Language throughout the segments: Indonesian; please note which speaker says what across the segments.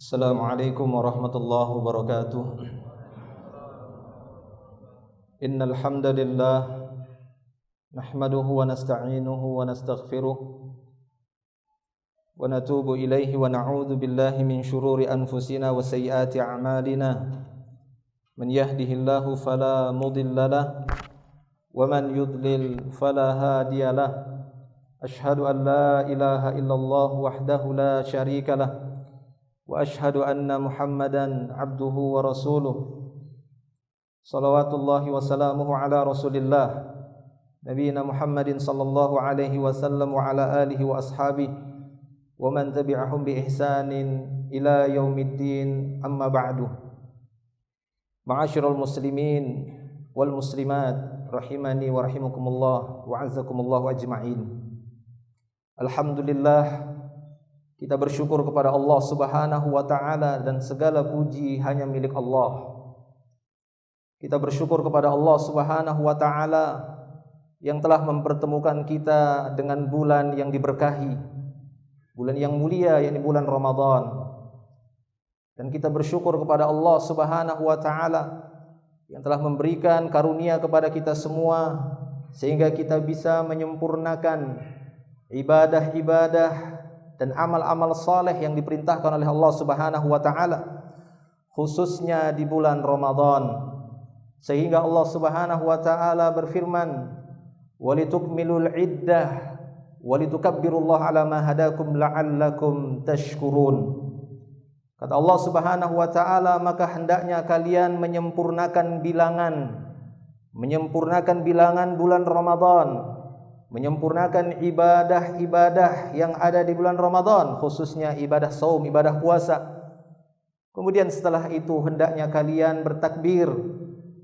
Speaker 1: Assalamualaikum warahmatullahi wabarakatuh. Innal hamdalillah nahmaduhu wa nasta'inuhu wa nastaghfiruh wa natubu ilaihi wa na'udzu billahi min shururi anfusina wa sayyiati a'malina. Man yahdihillahu fala mudilla lahu wa man yudlil fala hadiya lahu. Ashhadu an la ilaha illallah wahdahu la syarika lahu wa ashhadu anna Muhammadan abduhu wa rasuluh. Salawatullahi wa salamuhu ala Rasulillah Nabiyina Muhammadin sallallahu alaihi wasallam wa ala alihi wa ashabihi wa man tabi'ahum bi ihsanin ila yaumiddin, amma ba'du. Ma'asyiral muslimin wal muslimat rahimani wa rahimakumullah wa azzakumullah ajma'in. Alhamdulillah, kita bersyukur kepada Allah Subhanahu wa taala dan segala puji hanya milik Allah. Kita bersyukur kepada Allah Subhanahu wa taala yang telah mempertemukan kita dengan bulan yang diberkahi, bulan yang mulia, yakni bulan Ramadan. Dan kita bersyukur kepada Allah Subhanahu wa taala yang telah memberikan karunia kepada kita semua sehingga kita bisa menyempurnakan ibadah-ibadah dan amal-amal saleh yang diperintahkan oleh Allah Subhanahu wa taala, khususnya di bulan Ramadan. Sehingga Allah Subhanahu wa taala berfirman, "Walitukmilul iddah walitukabbirullaha ala ma hadakum la'allakum tashkurun." Kata Allah Subhanahu wa taala, maka hendaknya kalian menyempurnakan bilangan bulan Ramadan, menyempurnakan ibadah-ibadah yang ada di bulan Ramadan, khususnya ibadah saum, ibadah puasa. Kemudian setelah itu hendaknya kalian bertakbir,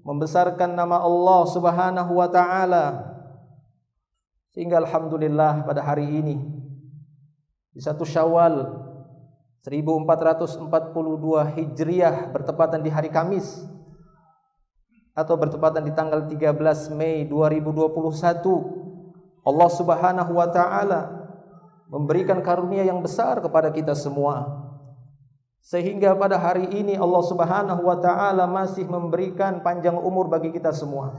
Speaker 1: membesarkan nama Allah Subhanahu wa taala. Sehingga alhamdulillah pada hari ini di 1 Syawal 1442 Hijriah bertepatan di hari Kamis atau bertepatan di tanggal 13 Mei 2021, Allah Subhanahu wa taala memberikan karunia yang besar kepada kita semua. Sehingga pada hari ini Allah Subhanahu wa taala masih memberikan panjang umur bagi kita semua.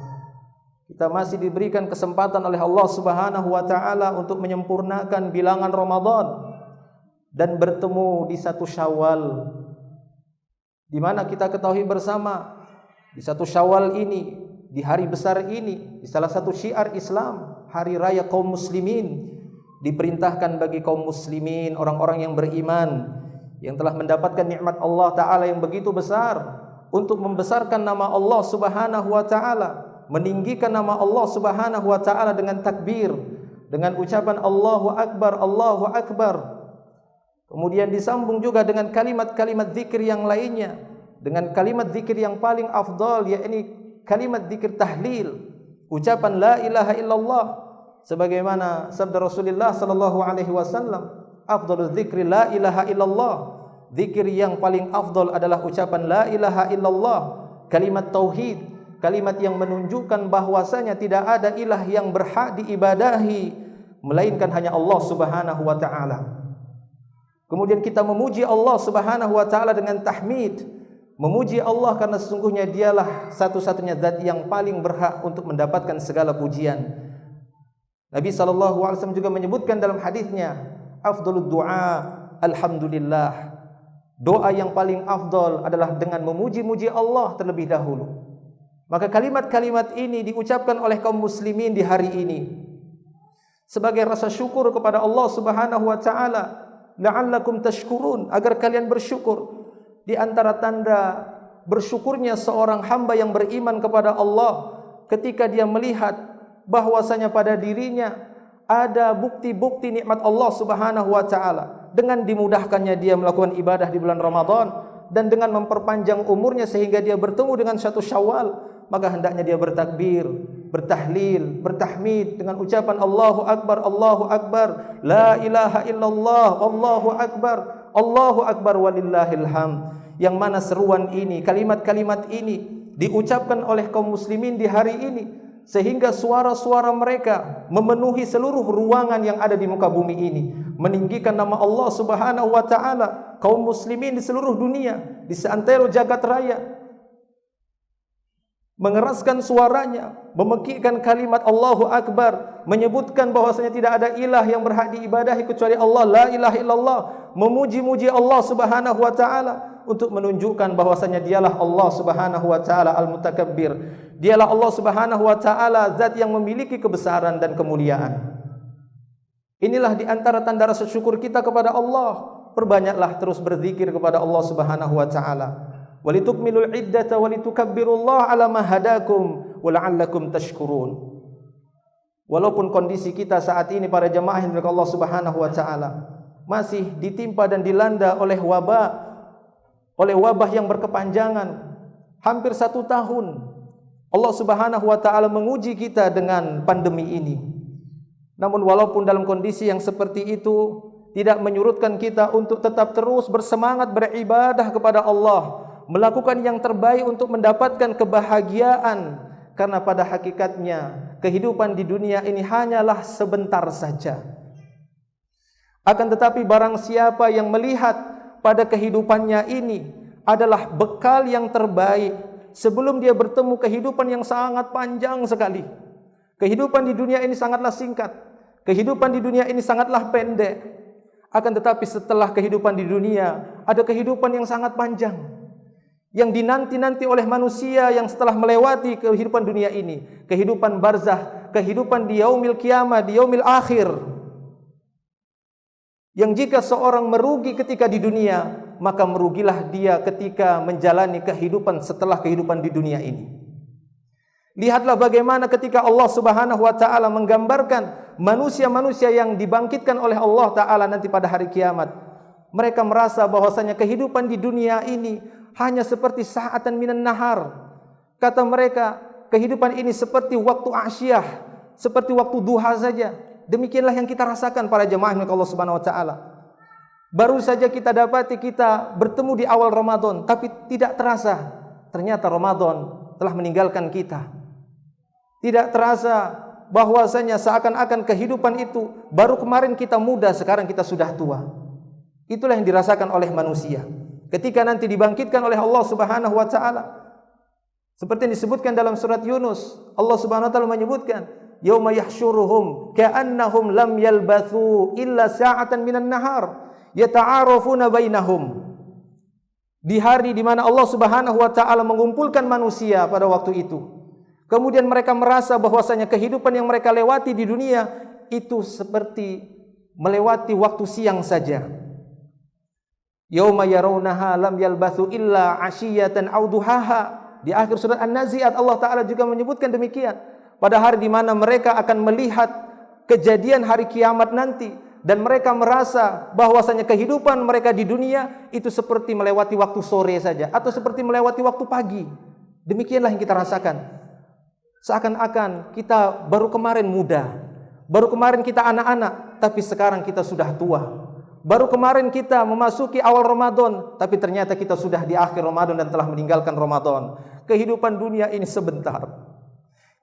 Speaker 1: Kita masih diberikan kesempatan oleh Allah Subhanahu wa taala untuk menyempurnakan bilangan Ramadan dan bertemu di 1 Syawal, di mana kita ketahui bersama di 1 Syawal ini, di hari besar ini, di salah satu syiar Islam, hari raya kaum muslimin, diperintahkan bagi kaum muslimin, orang-orang yang beriman, yang telah mendapatkan nikmat Allah Ta'ala yang begitu besar, untuk membesarkan nama Allah Subhanahu wa ta'ala, meninggikan nama Allah Subhanahu wa ta'ala dengan takbir, dengan ucapan Allahu Akbar, Allahu Akbar. Kemudian disambung juga dengan kalimat-kalimat zikir yang lainnya, dengan kalimat zikir yang paling afdal, yakni kalimat zikir tahlil, ucapan la ilaha illallah, sebagaimana sabda Rasulullah sallallahu alaihi wasallam, afdhaluz dzikri la ilaha illallah. Zikir yang paling afdal adalah ucapan la ilaha illallah, kalimat tauhid, kalimat yang menunjukkan bahwasanya tidak ada ilah yang berhak diibadahi melainkan hanya Allah Subhanahu wa taala. Kemudian kita memuji Allah Subhanahu wa taala dengan tahmid, memuji Allah karena sesungguhnya dialah satu-satunya zat yang paling berhak untuk mendapatkan segala pujian. Nabi SAW juga menyebutkan dalam hadisnya, afdalud du'a alhamdulillah. Doa yang paling afdal adalah dengan memuji-muji Allah terlebih dahulu. Maka kalimat-kalimat ini diucapkan oleh kaum muslimin di hari ini sebagai rasa syukur kepada Allah Subhanahu wa taala, la'allakum tashkurun, agar kalian bersyukur. Di antara tanda bersyukurnya seorang hamba yang beriman kepada Allah ketika dia melihat bahwasanya pada dirinya ada bukti-bukti nikmat Allah Subhanahu wa taala, dengan dimudahkannya dia melakukan ibadah di bulan Ramadan dan dengan memperpanjang umurnya sehingga dia bertemu dengan 1 Syawal, maka hendaknya dia bertakbir, bertahlil, bertahmid dengan ucapan Allahu Akbar, Allahu Akbar, la ilaha illallah, Allahu Akbar walillahil hamd. Yang mana seruan ini, kalimat-kalimat ini diucapkan oleh kaum muslimin di hari ini, sehingga suara-suara mereka memenuhi seluruh ruangan yang ada di muka bumi ini, meninggikan nama Allah Subhanahu wa taala, kaum muslimin di seluruh dunia, di seantero jagat raya, mengeraskan suaranya, memekikkan kalimat Allahu Akbar, menyebutkan bahwasanya tidak ada ilah yang berhak diibadahi kecuali Allah, la ilaha illallah, memuji-muji Allah Subhanahu wa taala untuk menunjukkan bahwasanya dialah Allah Subhanahu wa taala Al-Mutakabbir. Dialah Allah Subhanahu wa taala zat yang memiliki kebesaran dan kemuliaan. Inilah di antara tanda rasa syukur kita kepada Allah. Perbanyaklah terus berzikir kepada Allah Subhanahu wa taala. Walitukmilul iddata walitukabbirullaha ala ma hadakum wa la'allakum tashkurun. Walaupun kondisi kita saat ini para jemaah yang dimuliakan Allah Subhanahu wa taala masih ditimpa dan dilanda oleh wabah yang berkepanjangan hampir 1 tahun. Allah Subhanahu wa taala menguji kita dengan pandemi ini. Namun walaupun dalam kondisi yang seperti itu tidak menyurutkan kita untuk tetap terus bersemangat beribadah kepada Allah, melakukan yang terbaik untuk mendapatkan kebahagiaan, karena pada hakikatnya kehidupan di dunia ini hanyalah sebentar saja. Akan tetapi barang siapa yang melihat pada kehidupannya ini adalah bekal yang terbaik sebelum dia bertemu kehidupan yang sangat panjang sekali. Kehidupan di dunia ini sangatlah singkat, kehidupan di dunia ini sangatlah pendek. Akan tetapi setelah kehidupan di dunia ada kehidupan yang sangat panjang, yang dinanti-nanti oleh manusia yang setelah melewati kehidupan dunia ini, kehidupan barzah, kehidupan di yaumil qiyamah, di yaumil akhir. Yang jika seorang merugi ketika di dunia, maka merugilah dia ketika menjalani kehidupan setelah kehidupan di dunia ini. Lihatlah bagaimana ketika Allah Subhanahu wa taala menggambarkan manusia-manusia yang dibangkitkan oleh Allah taala nanti pada hari kiamat. Mereka merasa bahwasanya kehidupan di dunia ini hanya seperti sa'atan minan nahar. Kata mereka, kehidupan ini seperti waktu asyiyah, seperti waktu duha saja. Demikianlah yang kita rasakan para jemaah Allah Subhanahu wa taala. Baru saja kita dapati kita bertemu di awal Ramadan, tapi tidak terasa ternyata Ramadan telah meninggalkan kita. Tidak terasa bahwasanya seakan-akan kehidupan itu baru kemarin kita muda, sekarang kita sudah tua. Itulah yang dirasakan oleh manusia ketika nanti dibangkitkan oleh Allah Subhanahu wa taala. Seperti yang disebutkan dalam surat Yunus, Allah Subhanahu wa taala menyebutkan, "Yauma yahsyuruhum ka'annahum lam yalbathu illa sa'atan minan nahar yata'arafuna bainahum." Di hari di mana Allah Subhanahu wa taala mengumpulkan manusia pada waktu itu, kemudian mereka merasa bahwasanya kehidupan yang mereka lewati di dunia itu seperti melewati waktu siang saja. Yauma yarawnaha lam yalbathu illa 'ashiyatan aw duhaha. Di akhir surat An-Nazi'at Allah taala juga menyebutkan demikian. Pada hari di mana mereka akan melihat kejadian hari kiamat nanti dan mereka merasa bahwasanya kehidupan mereka di dunia itu seperti melewati waktu sore saja atau seperti melewati waktu pagi. Demikianlah yang kita rasakan. Seakan-akan kita baru kemarin muda, baru kemarin kita anak-anak, tapi sekarang kita sudah tua. Baru kemarin kita memasuki awal Ramadan, tapi ternyata kita sudah di akhir Ramadan dan telah meninggalkan Ramadan. Kehidupan dunia ini sebentar.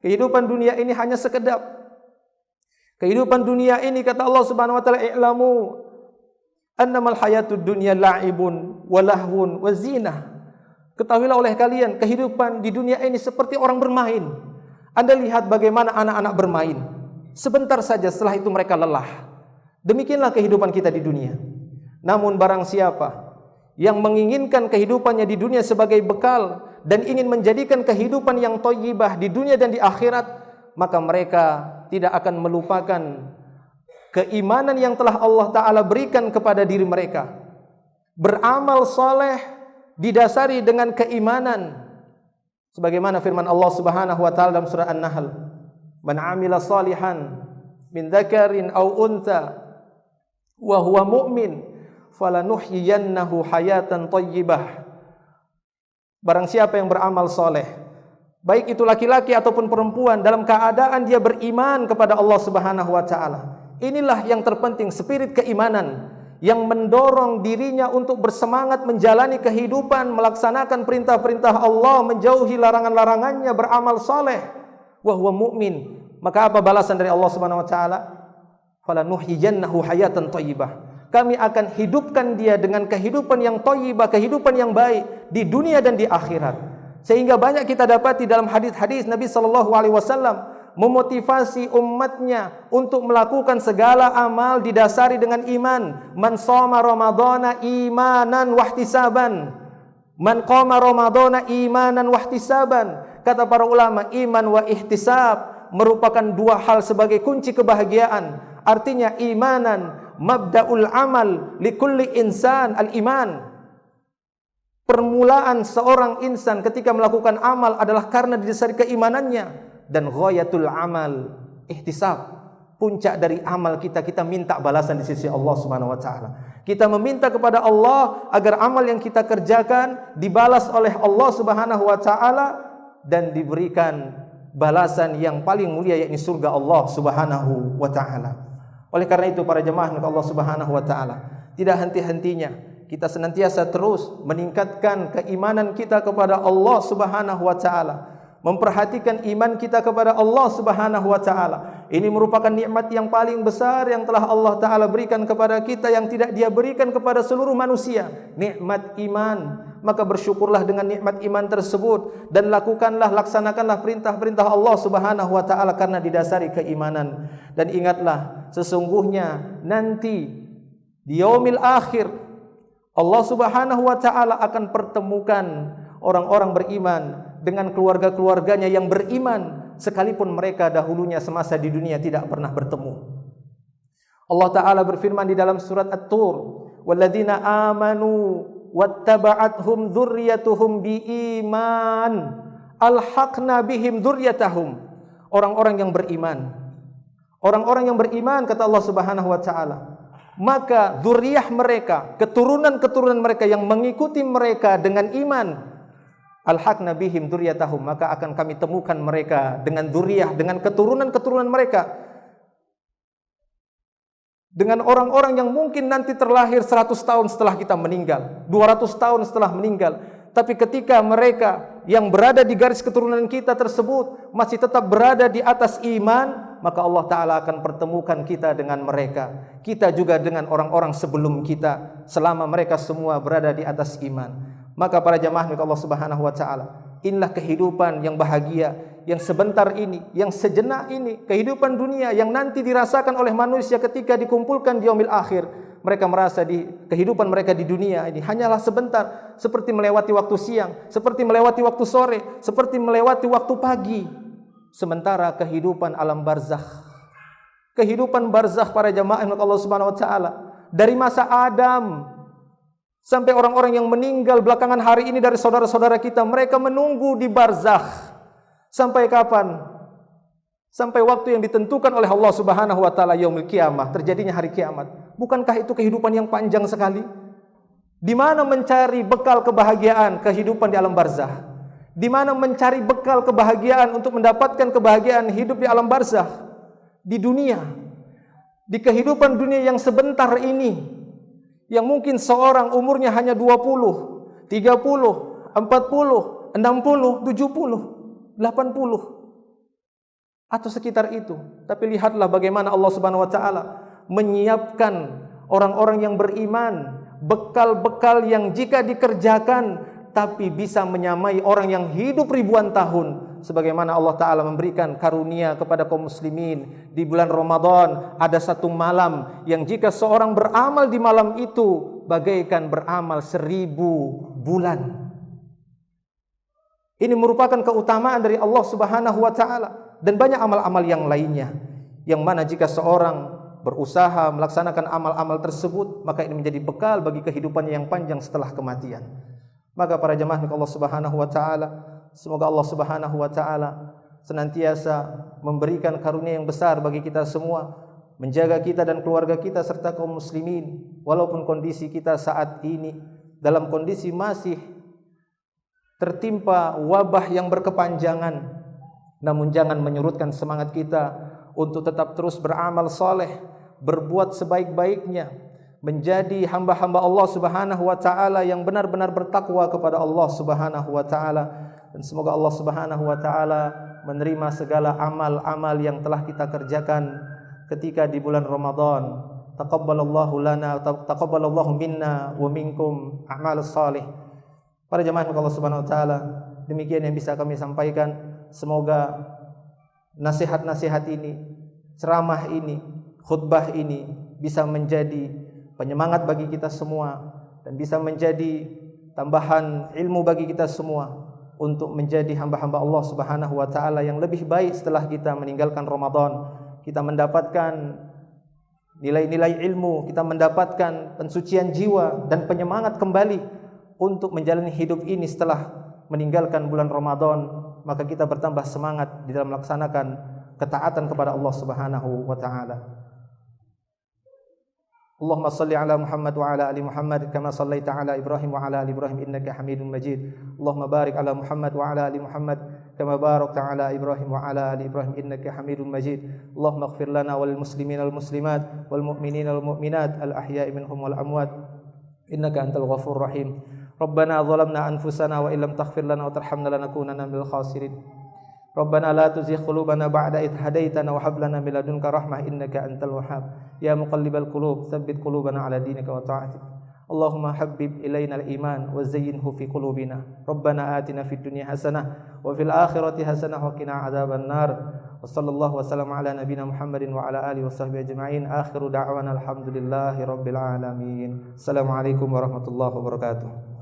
Speaker 1: Kehidupan dunia ini hanya sekedap. Kehidupan dunia ini kata Allah Subhanahu wa taala, "I'lamu annamal hayatud dunya la'ibun wa lahwun wa zinah." Ketahuilah oleh kalian, kehidupan di dunia ini seperti orang bermain. Anda lihat bagaimana anak-anak bermain. Sebentar saja setelah itu mereka lelah. Demikianlah kehidupan kita di dunia. Namun barang siapa yang menginginkan kehidupannya di dunia sebagai bekal dan ingin menjadikan kehidupan yang thayyibah di dunia dan di akhirat, maka mereka tidak akan melupakan keimanan yang telah Allah Ta'ala berikan kepada diri mereka. Beramal saleh didasari dengan keimanan. Sebagaimana firman Allah Subhanahu wa taala dalam surah An-Nahl, "Man 'amila salihan min dzakarin aw untha wa huwa mu'min falanuhyiyannahu hayatan thayyibah." Barang siapa yang beramal soleh, baik itu laki-laki ataupun perempuan, dalam keadaan dia beriman kepada Allah Subhanahu wa taala. Inilah yang terpenting, spirit keimanan yang mendorong dirinya untuk bersemangat menjalani kehidupan, melaksanakan perintah-perintah Allah, menjauhi larangan-larangannya, beramal saleh. Wa huwa mu'min. Maka apa balasan dari Allah Subhanahu wa taala? Falanuhyiyannahu hayatan thayyibah. kami akan hidupkan dia dengan kehidupan yang thayyibah, kehidupan yang baik di dunia dan di akhirat. Sehingga banyak kita dapati dalam hadis-hadis Nabi sallallahu alaihi wasallam memotivasi umatnya untuk melakukan segala amal didasari dengan iman. Man shoma ramadhana imanan wahtisaban. Man qama ramadhana imanan wahtisaban. Kata para ulama, iman wa ihtisab merupakan dua hal sebagai kunci kebahagiaan. Artinya imanan, mabda'ul amal likulli insan al-iman. Permulaan seorang insan ketika melakukan amal adalah karena didasari keimanannya. Dan ghayatul amal ihtisab, puncak dari amal kita minta balasan di sisi Allah Subhanahu wa taala. Kita meminta kepada Allah agar amal yang kita kerjakan dibalas oleh Allah Subhanahu wa taala dan diberikan balasan yang paling mulia, yakni surga Allah Subhanahu wa taala. Oleh karena itu para jemaah Allah Subhanahu wa taala, tidak henti-hentinya kita senantiasa terus meningkatkan keimanan kita kepada Allah Subhanahu wa taala, memperhatikan iman kita kepada Allah Subhanahu wa taala. Ini merupakan nikmat yang paling besar yang telah Allah taala berikan kepada kita, yang tidak Dia berikan kepada seluruh manusia, nikmat iman. Maka bersyukurlah dengan nikmat iman tersebut dan laksanakanlah perintah-perintah Allah Subhanahu wa taala karena didasari keimanan. Dan ingatlah, sesungguhnya nanti di yaumil akhir Allah Subhanahu wa taala akan pertemukan orang-orang beriman dengan keluarga-keluarganya yang beriman, sekalipun mereka dahulunya semasa di dunia tidak pernah bertemu. Allah Ta'ala berfirman di dalam surat At-Tur, walladzina amanu wattaba'athum dzurriyyatuhum biiman alhaqna bihim dzurriyyatahum. Orang-orang yang beriman, orang-orang yang beriman, kata Allah Subhanahu wa taala, maka dzurriyyah mereka, keturunan-keturunan mereka yang mengikuti mereka dengan iman, alhaqna bihim dzurriyyatahum, maka akan kami temukan mereka dengan dzurriyyah, dengan keturunan-keturunan mereka, dengan orang-orang yang mungkin nanti terlahir 100 tahun setelah kita meninggal, 200 tahun setelah meninggal. Tapi ketika mereka yang berada di garis keturunan kita tersebut masih tetap berada di atas iman, maka Allah Ta'ala akan pertemukan kita dengan mereka, kita juga dengan orang-orang sebelum kita, selama mereka semua berada di atas iman. Maka para jamaah Allah Subhanahu wa taala, inilah kehidupan yang bahagia, yang sebentar ini, yang sejenak ini, kehidupan dunia yang nanti dirasakan oleh manusia ketika dikumpulkan di yaumil akhir. Mereka merasa di kehidupan mereka di dunia ini hanyalah sebentar, seperti melewati waktu siang, seperti melewati waktu sore, seperti melewati waktu pagi. Sementara kehidupan alam barzakh, kehidupan barzakh para jamaah Allah Subhanahu wa taala, dari masa Adam sampai orang-orang yang meninggal belakangan hari ini dari saudara-saudara kita, mereka menunggu di barzakh. Sampai kapan? Sampai waktu yang ditentukan oleh Allah Subhanahu wa taala, yaumul qiyamah, terjadinya hari kiamat. Bukankah itu kehidupan yang panjang sekali? Di mana mencari bekal kebahagiaan kehidupan di alam barzakh? Di mana mencari bekal kebahagiaan untuk mendapatkan kebahagiaan hidup di alam barzakh? Di dunia. Di kehidupan dunia yang sebentar ini, yang mungkin seorang umurnya hanya 20, 30, 40, 60, 70, 80 atau sekitar itu. Tapi lihatlah bagaimana Allah Subhanahu wa taala menyiapkan orang-orang yang beriman bekal-bekal yang jika dikerjakan tapi bisa menyamai orang yang hidup ribuan tahun. Sebagaimana Allah Ta'ala memberikan karunia kepada kaum muslimin di bulan Ramadan, ada satu malam yang jika seorang beramal di malam itu bagaikan beramal 1000 bulan. Ini merupakan keutamaan dari Allah Subhanahu wa taala, dan banyak amal-amal yang lainnya yang mana jika seorang berusaha melaksanakan amal-amal tersebut, maka ini menjadi bekal bagi kehidupannya yang panjang setelah kematian. Maka para jemaah Allah Subhanahu wa taala, semoga Allah Subhanahu wa taala senantiasa memberikan karunia yang besar bagi kita semua, menjaga kita dan keluarga kita serta kaum muslimin walaupun kondisi kita saat ini dalam kondisi masih tertimpa wabah yang berkepanjangan. Namun jangan menyurutkan semangat kita untuk tetap terus beramal saleh, berbuat sebaik-baiknya, menjadi hamba-hamba Allah Subhanahu wa taala yang benar-benar bertakwa kepada Allah Subhanahu wa taala. Dan semoga Allah Subhanahu wa taala menerima segala amal-amal yang telah kita kerjakan ketika di bulan Ramadan, taqabbalallahu minna wa minkum a'malus salih. Para jemaah Allah Subhanahu wa taala, demikian yang bisa kami sampaikan. Semoga nasihat-nasihat ini, ceramah ini, khutbah ini bisa menjadi penyemangat bagi kita semua dan bisa menjadi tambahan ilmu bagi kita semua untuk menjadi hamba-hamba Allah Subhanahu wa taala yang lebih baik setelah kita meninggalkan Ramadan. Kita mendapatkan nilai-nilai ilmu, kita mendapatkan pensucian jiwa dan penyemangat kembali untuk menjalani hidup ini setelah meninggalkan bulan Ramadan. Maka kita bertambah semangat di dalam melaksanakan ketaatan kepada Allah Subhanahu wa taala. Allahumma salli ala Muhammad wa ala ali Muhammad kama sallaita ala Ibrahim wa ala ali Ibrahim innaka Hamidum Majid. Allahumma barik ala Muhammad wa ala ali Muhammad kama barakta ala Ibrahim wa ala ali Ibrahim innaka Hamidum Majid. Allahumma ighfir lana wal muslimina wal muslimat wal mu'minina wal mu'minat al ahya'i minhum wal amwat innaka antal ghafurur rahim. Rabbana zalamna anfusana wa illam taghfir lana wa tarhamna lanakunanna minal khasirin. Rabbana la tuzigh qulubana ba'da idh hadaitana wa hab lana min ladunka rahmah innaka antal wahhab. Ya muqallibal qulub, tsabbit qulubana ala dinika wa ta'atik. Allahumma habbib ilaina al-iman wa zayyinhu fi qulubina. Rabbana atina fid dunya hasanah wa fil akhirati hasanah wa qina adzaban nar. Wa sallallahu wasallam ala nabiyyina Muhammadin wa ala alihi washabbihi ajma'in. Akhiru da'wana alhamdulillahi rabbil alamin. Assalamualaikum warahmatullahi wabarakatuh.